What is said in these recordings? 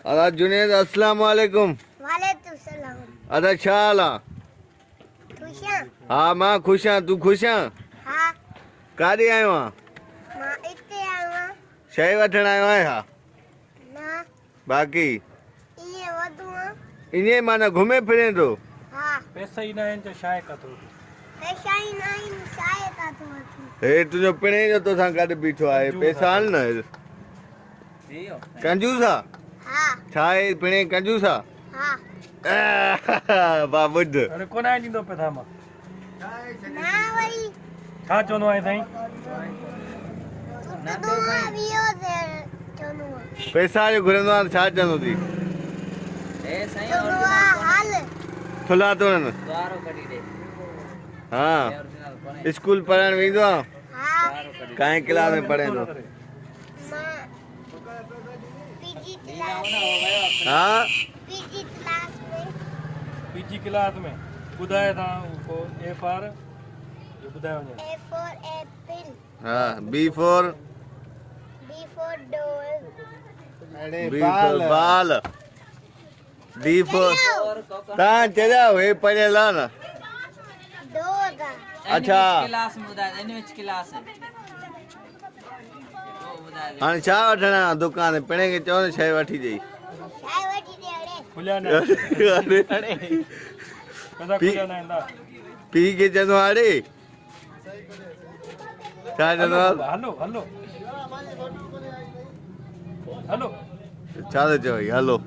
अदा जुनेद अस्सलाम वालेकुम। वालेकुम सलाम। अदा छा हाल आहे? खुश आं? हा मां खुश आं, तूं खुश आं? हा काॾे आयो आं? मां इते आयो आं। शइ वठण आयो आहीं छा? न बाक़ी इएं वधू आं। ईअं माना घुमे फिरे थो? हा पैसा ई न आहिनि त छा आहे काथो? पैसा ई न आहिनि छाहे काथो वठूं? हे तुंहिंजो पिणे जो तोसां गॾु बीठो आहे, पैसा आन न। कंजूस आहे? हा छा आहे पिणे कंजूस आहे? हा वाह ॿुध। अरे कोन आहे ॾींदो पैसा मां। ना वरी छा चवंदो आहे साईं? तूं दुआ वियो से चवंदो आं। पैसा जो घुरंदो आहे छा चवंदो थी? चवंदो आहे हाल थुला थो न? हा स्कूल पढ़ण वेंदो आहे? हा काएं क्लास में पढ़े थो? मां पीजी क्लास हा पीजी क्लास में पीजी क्लास में ॿुधाए था को ए फॉर जो ॿुधायो वञे। A for apple, हा B for B for doll, B for ball, D for तव्हां चयो हे पढ़ियल आहे न? dog, अच्छा क्लास में ॿुधाए इन विच क्लास है हाणे छा वठण आहे दुकान ते? पिणे खे चओ न शइ वठी ॾेई। चाय वठी दे अड़े खुलिया न पैसा खुलिया न आहिनि। पी खे चवंदो आहे अड़े छा चवंदो आहे? हलो हलो हलो छा थो चओ ई हलो?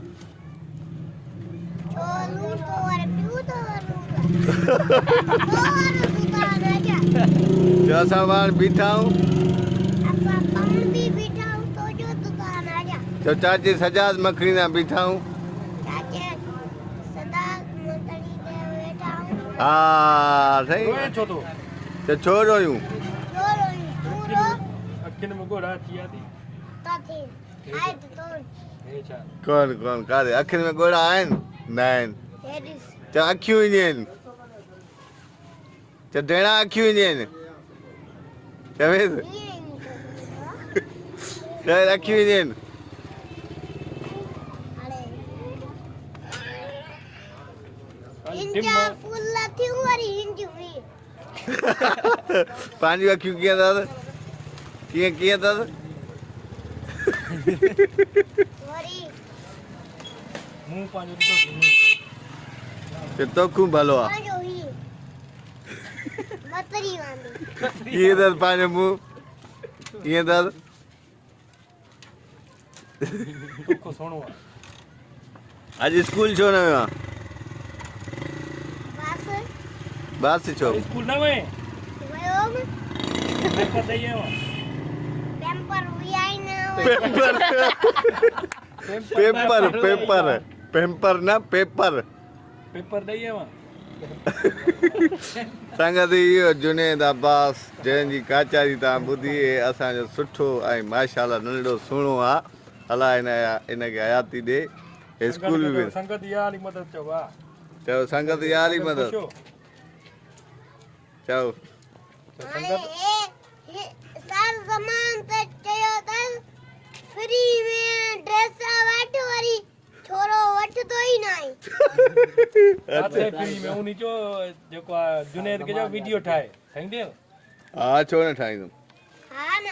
छोलू तो और पियो तो दुकान आजा जो असां पाण बीठा आहियूं असा पाण भी बैठा हूं तो जो दुकान आजा जो चाची सजाद मखनी सां बीठा आहियूं। चाचे सदा मोतनी दे बैठा हूं हा सही रोए छो तो? त छो रोयूं? जो रोई तू रो अखियुनि में गोड़ा थिया थी। ताथे आए तो हे छा? कोन कोन काॾे अखियुनि में ॻोड़ा आहिनि? न आहिनि। हेडिस त अखियूं ईंदियूं आहिनि, त ढेड़ा अखियूं ईंदियूं आहिनि चवेसि चवेसि अखियूं ईंदियूं आहिनि। अरे इंजा फुल थियूं वरी इंजू भी पंहिंजियूं अखियूं कीअं अथसि? कीअं कीअं अथसि? वरी मुंहुं पंहिंजो ॾिसो। तोखूं भलो आहे पाजो ही मतरी वांदी कीअं अथसि पंहिंजो मुंहुं? कीअं अथसि? तोखो सोणो आहे। अॼु स्कूल छो न वियो आहे? बस बस छो? स्कूल न वए वयो पेपर ॾेई आयो आहे। पेपर हुई आई न पेपर पेपर पेपर न पेपर पेपर ॾेई आयो आहे। संगत इहो जुनेद अब्बास जंहिंजी काचारी तव्हां ॿुधी असांजो सुठो ऐं माशाल्लाह नंढड़ो सुहिणो आहे। अलाह इनखे हयाती ॾे। हे स्कूल बि संगत यार मदद चओ वाह चओ संगत यार ई मदद चओ। संगत हे साल ज़मान त चयो अथनि फ्री में ड्रेस वठ वरी छोरो वठंदो ई न आहे। काथे फ्री में उनी जो जेको आहे जुनेद के जो वीडियो ठाहे ठाहींदे? हा छो न ठाहींदुमि। हा न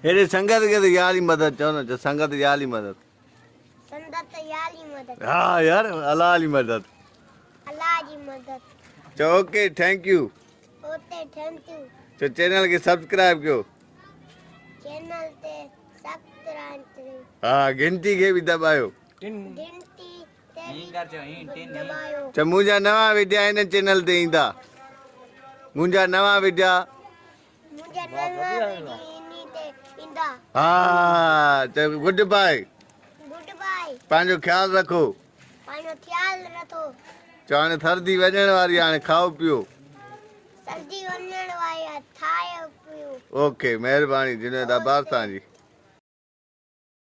हेॾे संगत खे त यार ई मदद चओ न, संगत यार ई मदद। संदत याली मदद हा यार अलाह जी मदद अल्लाह जी मदद चओ। Okay thank U. ओते थैंक यू चओ चैनल खे सब्सक्राइब कयो। चैनल ते सब्सक्राइब करो। हा घंटी खे बि दॿायो। टिन घंटी ते हीअं कर चओ हीअं टिन दबायो। चओ मुंहिंजा नवां वीडिया हिन चैनल ते ईंदा। मुंहिंजा नवां वीडिया मुझे नवा नी ते इंदा। हा चओ गुड बाय। गुड बाय पंहिंजो ख़्यालु रखो। पानो ख्याल रखो। चओ हाणे सर्दी वञण वारी आहे, हाणे खाओ पियो। सर्दी वञण वारी आहे, ठाहियो पियो। ओके महिरबानी जुनेद अब्बास तव्हांजी।